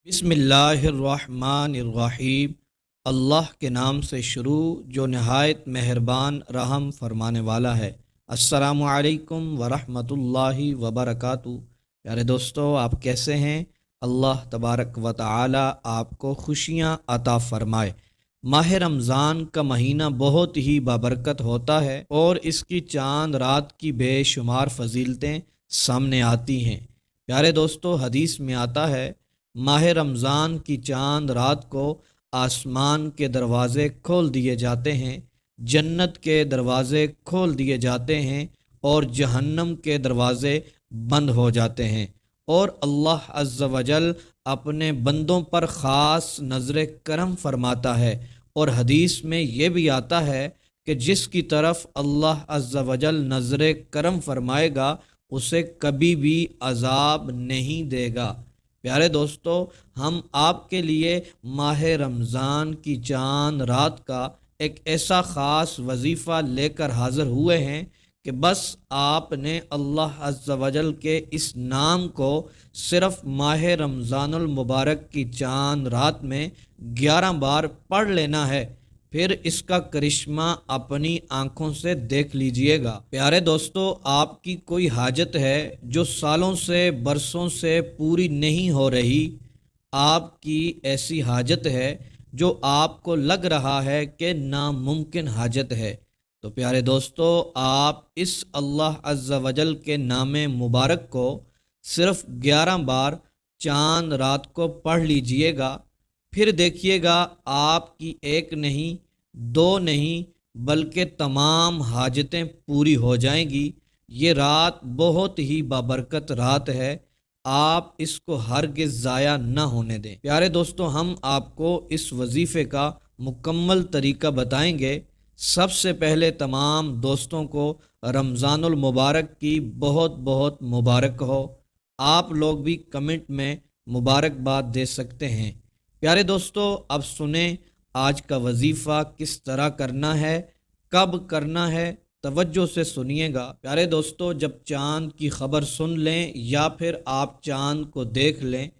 बिस्मिल्लाहिर्रहमानिर्रहीम। अल्लाह के नाम से शुरू जो नहायत मेहरबान रहम फरमाने वाला है। अस्सलामु अलैकुम वरहमतुल्लाहि वबरकातुहू। प्यारे दोस्तों, आप कैसे हैं? अल्लाह तबारक व तआला आपको खुशियाँ अता फरमाए। माह रमज़ान का महीना बहुत ही बाबरकत होता है और इसकी चांद रात की बेशुमार फजीलतें सामने आती हैं। प्यारे दोस्तों, हदीस में आता है माह रमज़ान की चांद रात को आसमान के दरवाज़े खोल दिए जाते हैं, जन्नत के दरवाज़े खोल दिए जाते हैं और जहन्नम के दरवाज़े बंद हो जाते हैं, और अल्लाह अज़्ज़ वजल अपने बंदों पर ख़ास नज़र करम फरमाता है। और हदीस में ये भी आता है कि जिसकी तरफ अल्लाह अज़्ज़ वजल नज़र करम फरमाएगा उसे कभी भी अज़ाब नहीं देगा। प्यारे दोस्तों, हम आपके लिए माह रमज़ान की चांद रात का एक ऐसा ख़ास वजीफ़ा लेकर हाज़िर हुए हैं कि बस आपने अल्लाह अज़्ज़ वजल के इस नाम को सिर्फ़ माह रमज़ानुल मुबारक की चांद रात में 11 बार पढ़ लेना है, फिर इसका करिश्मा अपनी आंखों से देख लीजिएगा। प्यारे दोस्तों, आपकी कोई हाजत है जो सालों से बरसों से पूरी नहीं हो रही, आपकी ऐसी हाजत है जो आपको लग रहा है कि नामुमकिन हाजत है, तो प्यारे दोस्तों, आप इस अल्लाह अज़्ज़ वजल के नाम मुबारक को सिर्फ 11 बार चांद रात को पढ़ लीजिएगा। फिर देखिएगा आपकी एक नहीं, दो नहीं, बल्कि तमाम हाजतें पूरी हो जाएंगी। ये रात बहुत ही बाबरकत रात है, आप इसको हरगिज़ ज़ाया न होने दें। प्यारे दोस्तों, हम आपको इस वजीफ़े का मुकम्मल तरीका बताएंगे। सबसे पहले तमाम दोस्तों को रमज़ानुल मुबारक की बहुत बहुत मुबारक हो। आप लोग भी कमेंट में मुबारकबाद दे सकते हैं। प्यारे दोस्तों, अब सुने आज का वजीफ़ा किस तरह करना है, कब करना है, तवज्जो से सुनिएगा। प्यारे दोस्तों, जब चाँद की खबर सुन लें या फिर आप चाँद को देख लें,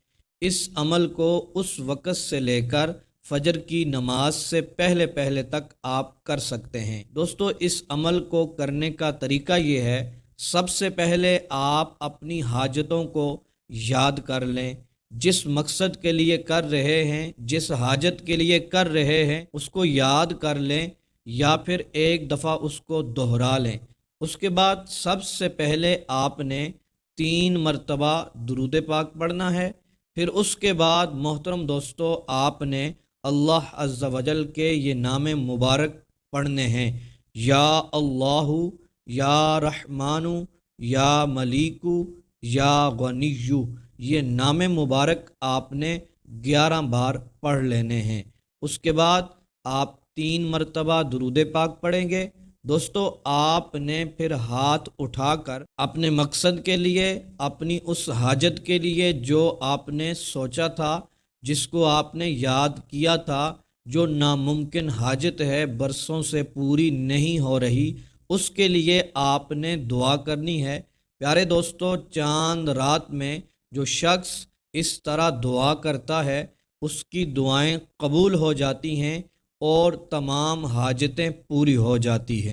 इस अमल को उस वक़्त से लेकर फजर की नमाज से पहले पहले तक आप कर सकते हैं। दोस्तों, इस अमल को करने का तरीका ये है, सबसे पहले आप अपनी हाजतों को याद कर लें। जिस मकसद के लिए कर रहे हैं, जिस हाजत के लिए कर रहे हैं, उसको याद कर लें या फिर एक दफ़ा उसको दोहरा लें। उसके बाद सबसे पहले आपने 3 मरतबा दुरूद पाक पढ़ना है। फिर उसके बाद मोहतरम दोस्तों, आपने अल्लाह अज़्ज़ वजल के ये नाम मुबारक पढ़ने हैं, या अल्लाहु, या रहमानु, या मलिकु, या गनिय्यु। ये नाम मुबारक आपने 11 बार पढ़ लेने हैं। उसके बाद आप 3 मरतबा दुरूद पाक पढ़ेंगे। दोस्तों, आपने फिर हाथ उठाकर अपने मकसद के लिए, अपनी उस हाजत के लिए जो आपने सोचा था, जिसको आपने याद किया था, जो नामुमकिन हाजत है, बरसों से पूरी नहीं हो रही, उसके लिए आपने दुआ करनी है। प्यारे दोस्तों, चांद रात में जो शख्स इस तरह दुआ करता है उसकी दुआएं कबूल हो जाती हैं और तमाम हाजतें पूरी हो जाती हैं।